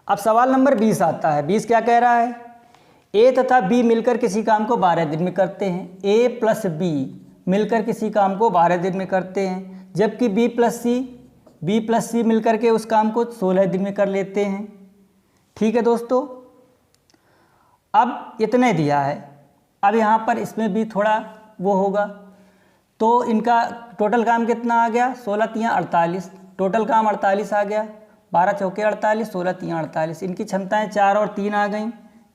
अब सवाल नंबर 20 आता है। 20 क्या कह रहा है? ए तथा बी मिलकर किसी काम को 12 दिन में करते हैं। ए प्लस बी मिलकर किसी काम को 12 दिन में करते हैं, जबकि बी प्लस सी मिलकर के उस काम को 16 दिन में कर लेते हैं। ठीक है दोस्तों, अब इतने दिया है। अब यहाँ पर इसमें भी थोड़ा वो होगा, तो इनका टोटल काम कितना आ गया? 16 तियाँ 48, टोटल काम 48 आ गया। 12 चौके 48, 16 तियाँ 48। इनकी क्षमताएं 4 और 3 आ गई।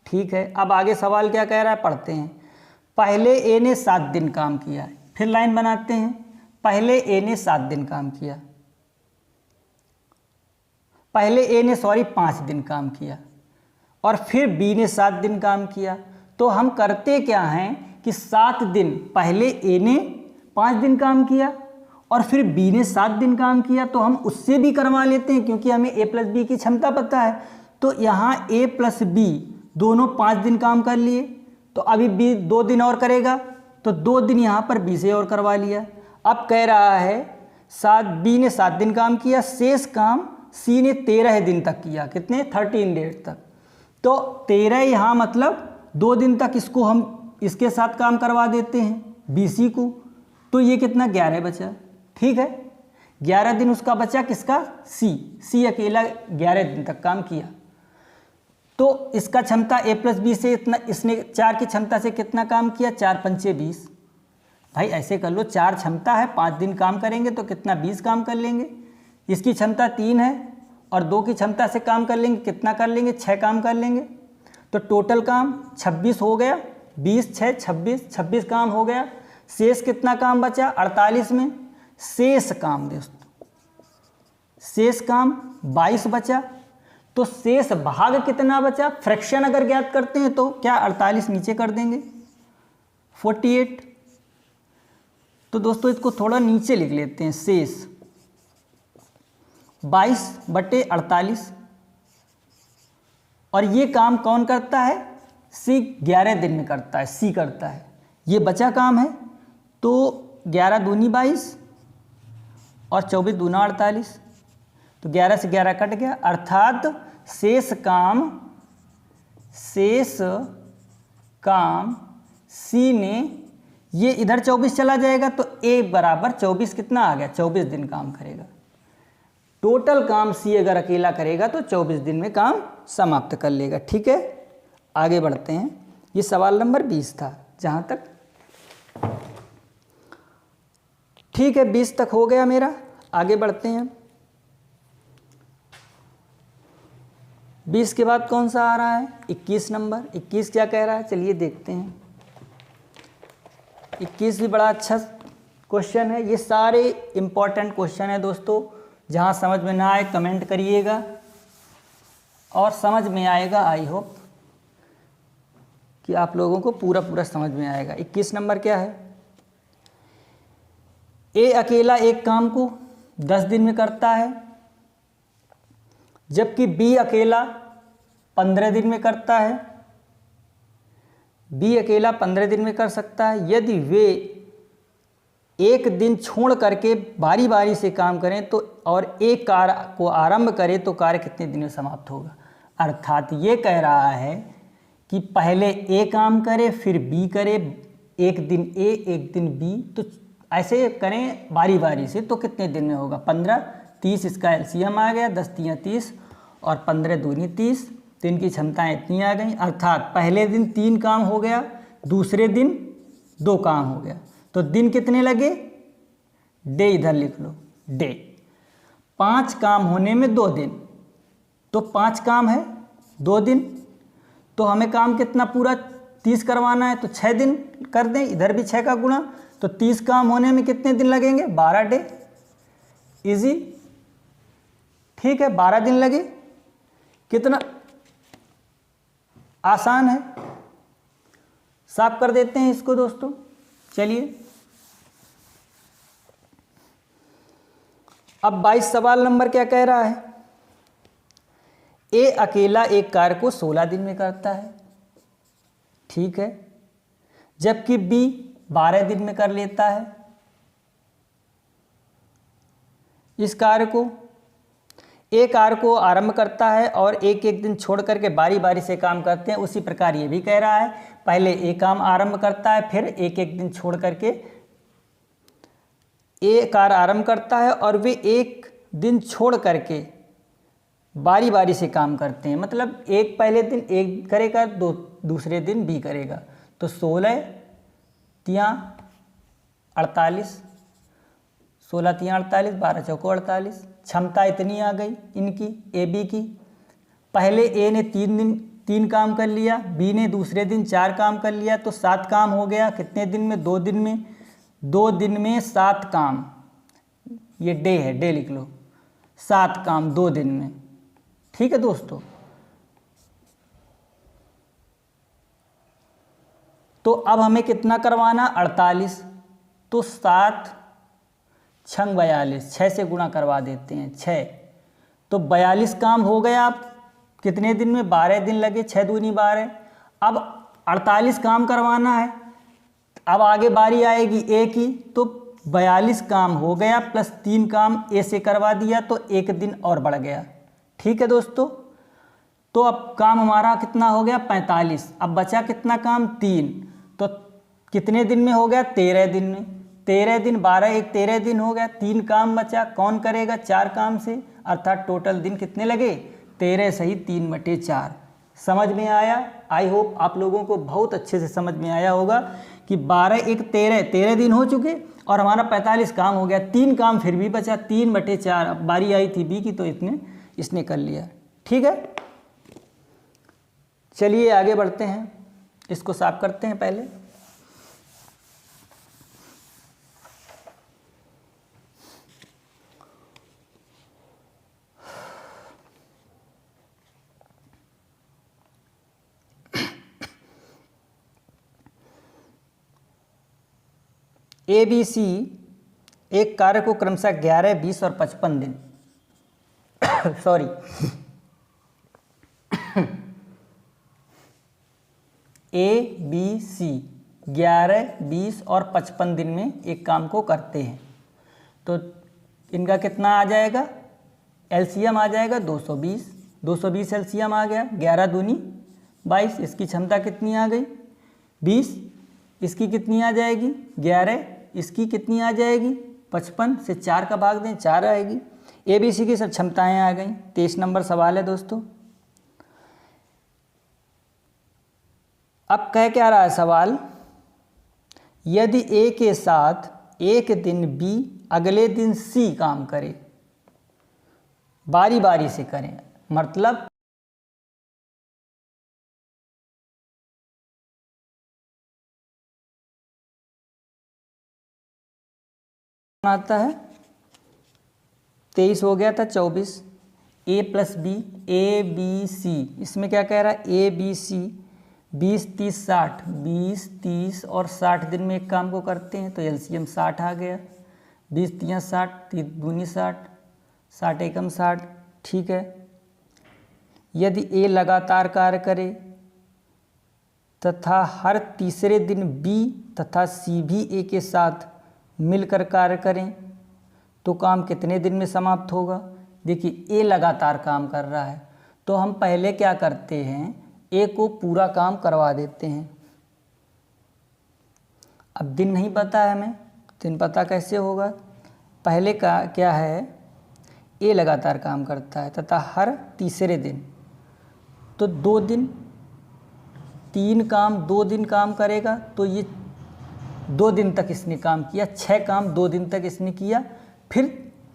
ठीक है, अब आगे सवाल क्या कह रहा है पढ़ते हैं। पहले ए ने 7 दिन काम किया, फिर लाइन बनाते हैं। पहले ए ने 7 दिन काम किया, पहले ए ने 5 दिन काम किया, और फिर बी ने 7 दिन काम किया। तो हम करते क्या हैं कि 7 दिन पहले ए ने 5 दिन काम किया और फिर बी ने 7 दिन काम किया, तो हम उससे भी करवा लेते हैं क्योंकि हमें ए प्लस बी की क्षमता पता है। तो यहाँ ए प्लस बी दोनों 5 दिन काम कर लिए, तो अभी बी 2 दिन और करेगा, तो 2 दिन यहाँ पर बी से और करवा लिया। अब कह रहा है बी ने 7 दिन काम किया, शेष काम सी ने 13 दिन तक किया। कितने? 13 डेज तक। तो 13 यहाँ मतलब 2 दिन तक इसको हम इसके साथ काम करवा देते हैं बी सी को, तो ये कितना? 11 बचा। ठीक है, 11 दिन उसका बचा, किसका? सी अकेला 11 दिन तक काम किया। तो इसका क्षमता ए प्लस बी से इतना, इसने 4 की क्षमता से कितना काम किया? 4 पंचे 20। भाई ऐसे कर लो, 4 क्षमता है, 5 दिन काम करेंगे तो कितना? 20 काम कर लेंगे। इसकी क्षमता 3 है और 2 की क्षमता से काम कर लेंगे, कितना कर लेंगे? 6 काम कर लेंगे। तो टोटल काम 26 हो गया, 20 6 26 काम हो गया। शेष कितना काम बचा? 48 में शेष काम दोस्तों, शेष काम 22 बचा। तो शेष भाग कितना बचा? फ्रैक्शन अगर ज्ञात करते हैं तो क्या 48 नीचे कर देंगे, 48। तो दोस्तों इसको थोड़ा नीचे लिख लेते हैं, शेष 22/48। और ये काम कौन करता है? सी 11 दिन में करता है, सी करता है। ये बचा काम है, तो 11 दूनी 22 और 24 दूना 48, तो 11 से 11 कट गया, अर्थात शेष काम सी ने, ये इधर 24 चला जाएगा तो ए बराबर 24 कितना आ गया? 24 दिन काम करेगा। टोटल काम सी अगर अकेला करेगा तो 24 दिन में काम समाप्त कर लेगा। ठीक है, आगे बढ़ते हैं। ये सवाल नंबर 20 था जहाँ तक। ठीक है, 20 तक हो गया मेरा। आगे बढ़ते हैं। 20 के बाद कौन सा आ रहा है? 21 नंबर। 21 क्या कह रहा है? चलिए देखते हैं। 21 भी बड़ा अच्छा क्वेश्चन है। ये सारे इम्पॉर्टेंट क्वेश्चन है दोस्तों। जहाँ समझ में ना आए कमेंट करिएगा, और समझ में आएगा। आई होप कि आप लोगों को पूरा समझ में आएगा। 21 नंबर क्या है? ए अकेला एक काम को 10 दिन में करता है, जबकि बी अकेला 15 दिन में करता है। बी अकेला 15 दिन में कर सकता है। यदि वे एक दिन छोड़ करके बारी बारी से काम करें तो, और एक कार्य को आरंभ करें तो कार्य कितने दिन में समाप्त होगा? अर्थात ये कह रहा है कि पहले ए काम करे, फिर बी करे, एक दिन ए एक दिन बी, तो ऐसे करें बारी बारी से, तो कितने दिन में होगा? 15 30, इसका एलसीएम आ गया, 10 तियाँ 30 और 15 दूनी 30, तो इनकी क्षमताएँ इतनी आ गई। अर्थात पहले दिन 3 काम हो गया, दूसरे दिन 2 काम हो गया, तो दिन कितने लगे? डे इधर लिख लो, डे। 5 काम होने में 2 दिन, तो 5 काम है 2 दिन, तो हमें काम कितना पूरा 30 करवाना है, तो 6 दिन कर दें। इधर भी 6 का गुणा, तो 30 काम होने में कितने दिन लगेंगे? 12 डे। इजी। ठीक है, 12 दिन लगे। कितना आसान है। साफ कर देते हैं इसको दोस्तों। चलिए अब 22 सवाल नंबर क्या कह रहा है? ए अकेला एक कार्य को 16 दिन में करता है, ठीक है, जबकि बी 12 दिन में कर लेता है। इस कार्य को एक कार्य को आरंभ करता है और एक एक दिन छोड़ करके बारी बारी से काम करते हैं, उसी प्रकार ये भी कह रहा है पहले एक काम आरंभ करता है, फिर एक एक दिन छोड़ करके एक कार्य आरंभ करता है और वे एक दिन छोड़ करके बारी बारी से काम करते हैं। मतलब एक पहले दिन एक करेगा, दूसरे दिन भी करेगा। तो 16 तियाँ 48, 16 तियाँ 48, 12 चौको 48। क्षमता इतनी आ गई इनकी ए बी की। पहले ए ने 3 काम कर लिया, बी ने दूसरे दिन 4 काम कर लिया, तो 7 काम हो गया। कितने दिन में? 2 दिन में। 2 दिन में 7 काम, ये डे है, डे लिख लो। 7 काम 2 दिन में। ठीक है दोस्तों, तो अब हमें कितना करवाना? 48। तो 7 छंग 42, 6 से गुणा करवा देते हैं, 6। तो 42 काम हो गया। आप कितने दिन में? 12 दिन लगे, 6 दूनी 12। अब 48 काम करवाना है। अब आगे बारी आएगी ए की, तो 42 काम हो गया प्लस 3 काम ए से करवा दिया, तो 1 दिन और बढ़ गया। ठीक है दोस्तों, तो अब काम हमारा कितना हो गया? 45। अब बचा कितना काम? 3। तो कितने दिन में हो गया? 13 दिन में। 13 दिन, 12 1 13 दिन हो गया। 3 काम बचा, कौन करेगा? 4 काम से, अर्थात टोटल दिन कितने लगे? 13 सही 3/4। समझ में आया? आई होप आप लोगों को बहुत अच्छे से समझ में आया होगा कि 12 1 13 दिन हो चुके और हमारा 45 काम हो गया। 3 काम फिर भी बचा, 3/4। अब बारी आई थी बी की, तो इसने कर लिया। ठीक है, चलिए आगे बढ़ते हैं, इसको साफ करते हैं पहले। ए बी सी एक कार्य को क्रमशः 11, 20 और 55 दिन सॉरी ए बी सी 11, 20 और 55 दिन में एक काम को करते हैं। तो इनका कितना आ जाएगा? एलसीएम आ जाएगा 220। 220 एलसीएम आ गया। 11 दूनी 22। इसकी क्षमता कितनी आ गई? 20। इसकी कितनी आ जाएगी? 11। इसकी कितनी आ जाएगी? 55 से 4 का भाग दें, 4 आएगी। ए बी सी की सब क्षमताएँ आ गई। 23 नंबर सवाल है दोस्तों। अब कह क्या रहा है सवाल? यदि ए के साथ एक दिन बी अगले दिन सी काम करे, बारी बारी से करें, मतलब आता है 23 हो गया था 24। A plus B, A B C, इसमें क्या कह रहा है? ए बी सी 20, 30, 60, 20, 30 और 60 दिन में एक काम को करते हैं, तो एलसीएम 60 आ गया। 20 तियाँ 60, 3 दूनी 60, 60 एकम 60। ठीक है, यदि ए लगातार कार्य करे तथा हर तीसरे दिन बी तथा सी भी ए के साथ मिलकर कार्य करें, तो काम कितने दिन में समाप्त होगा? देखिए ए लगातार काम कर रहा है, तो हम पहले क्या करते हैं? ए को पूरा काम करवा देते हैं। अब दिन नहीं पता है हमें, दिन पता कैसे होगा? पहले का क्या है? ए लगातार काम करता है तथा हर तीसरे दिन, तो 2 दिन, 3 काम 2 दिन काम करेगा, तो ये 2 दिन तक इसने काम किया। 6 काम 2 दिन तक इसने किया। फिर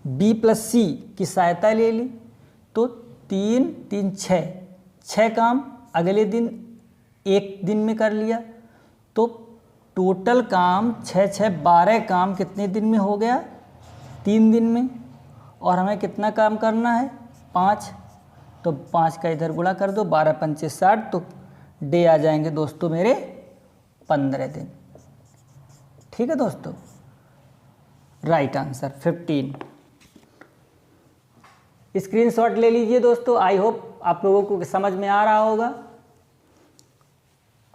बी प्लस सी की सहायता ले ली, तो 3 3 6 काम अगले दिन 1 दिन में कर लिया, तो टोटल काम 6 6 12 काम कितने दिन में हो गया? 3 दिन में। और हमें कितना काम करना है? 5। तो 5 का इधर गुणा कर दो, 12 पंचे 60, तो डे आ जाएंगे दोस्तों मेरे 15 दिन। ठीक है दोस्तों, राइट आंसर 15। स्क्रीनशॉट ले लीजिए दोस्तों। आई होप आप लोगों को समझ में आ रहा होगा।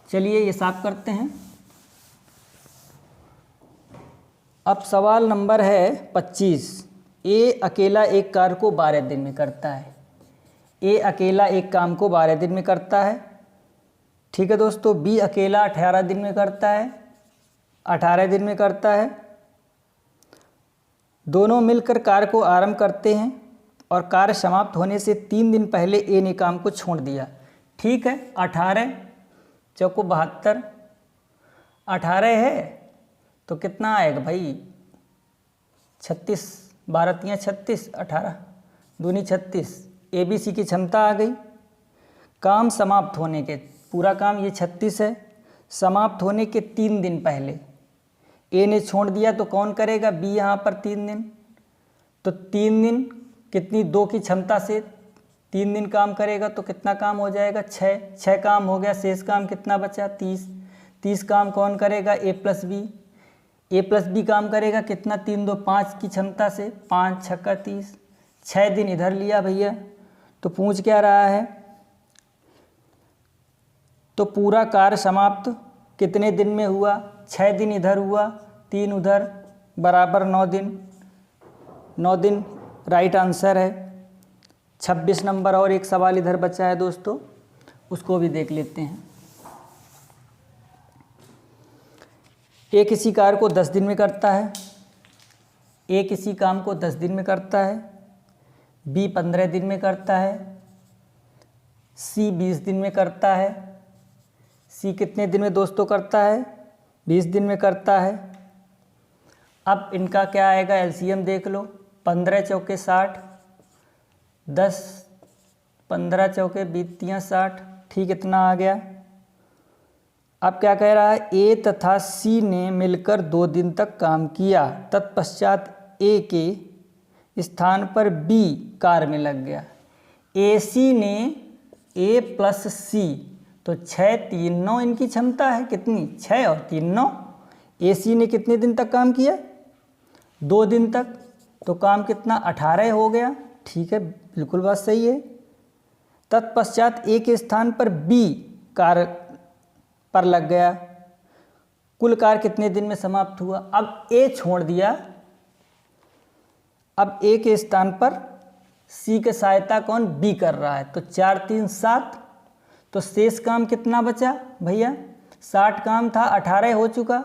चलिए ये साफ करते हैं। अब सवाल नंबर है 25। ए अकेला एक कार्य को 12 दिन में करता है। ए अकेला एक काम को 12 दिन में करता है, ठीक है दोस्तों। बी अकेला 18 दिन में करता है, 18 दिन में करता है। दोनों मिलकर कार्य को आरंभ करते हैं और कार्य समाप्त होने से 3 दिन पहले ए ने काम को छोड़ दिया, ठीक है। 18 चौको 72, 18 है तो कितना आएगा भाई 36, 12 तियाँ 36, 18 दूनी 36। ABC की क्षमता आ गई। काम समाप्त होने के, पूरा काम ये 36 है, समाप्त होने के 3 दिन पहले ए ने छोड़ दिया तो कौन करेगा, बी यहाँ पर 3 दिन। तो 3 दिन कितनी, 2 की क्षमता से 3 दिन काम करेगा तो कितना काम हो जाएगा, 6 काम हो गया। शेष काम कितना बचा, 30 काम कौन करेगा, ए प्लस बी काम करेगा कितना, 3 2 5 की क्षमता से, 5 छक्का 30। 6 दिन इधर लिया भैया, तो पूछ क्या रहा है, तो पूरा कार्य समाप्त कितने दिन में हुआ, 6 दिन इधर हुआ, 3 उधर, बराबर 9 दिन। 9 दिन राइट आंसर है। 26 नंबर और एक सवाल इधर बचा है दोस्तों, उसको भी देख लेते हैं। ए किसी कार्य को 10 दिन में करता है, ए किसी काम को 10 दिन में करता है, बी 15 दिन में करता है, सी 20 दिन में करता है। सी कितने दिन में दोस्तों करता है, 20 दिन में करता है। अब इनका क्या आएगा, एलसीएम देख लो, 15 चौके 60, 10 15 चौके 20 60, ठीक, इतना आ गया। अब क्या कह रहा है, ए तथा सी ने मिलकर 2 दिन तक काम किया, तत्पश्चात ए के स्थान पर बी कार्य में लग गया। ए सी ने ए प्लस सी, तो 6 3 9 इनकी क्षमता है, कितनी, 6 और 3 9। ए सी ने कितने दिन तक काम किया, 2 दिन तक, तो काम कितना, 18 हो गया, ठीक है, बिल्कुल बात सही है। तत्पश्चात ए के स्थान पर बी कार्य पर लग गया। कुल कार्य कितने दिन में समाप्त हुआ। अब ए छोड़ दिया, अब ए के स्थान पर सी की सहायता कौन, बी कर रहा है, तो 4 3 7, तो शेष काम कितना बचा भैया, 60 काम था, 18 हो चुका,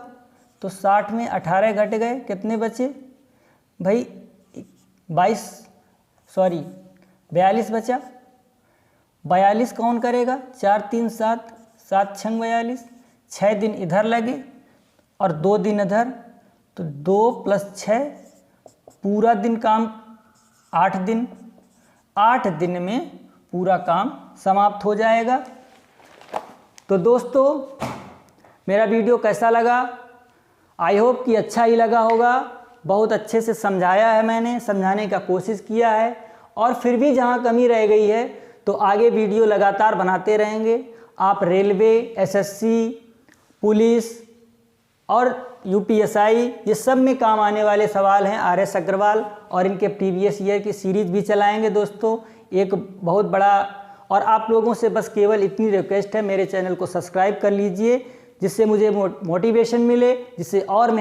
तो 60 में 18 घट गए, कितने बचे भाई 42 बचा। 42 कौन करेगा, 4 3 7, 7 6 42, 6 दिन इधर लगे और 2 दिन इधर, तो 2 + 6 पूरा दिन काम, 8 दिन। 8 दिन में पूरा काम समाप्त हो जाएगा। तो दोस्तों मेरा वीडियो कैसा लगा, आई होप कि अच्छा ही लगा होगा। बहुत अच्छे से समझाया है मैंने, समझाने का कोशिश किया है, और फिर भी जहाँ कमी रह गई है तो आगे वीडियो लगातार बनाते रहेंगे। आप रेलवे, एसएससी, पुलिस और यूपीएसआई, ये सब में काम आने वाले सवाल हैं RS अग्रवाल, और इनके प्रीवियस ईयर की सीरीज़ भी चलाएंगे दोस्तों, एक बहुत बड़ा। और आप लोगों से बस केवल इतनी रिक्वेस्ट है, मेरे चैनल को सब्सक्राइब कर लीजिए, जिससे मुझे मोटिवेशन मिले, जिससे और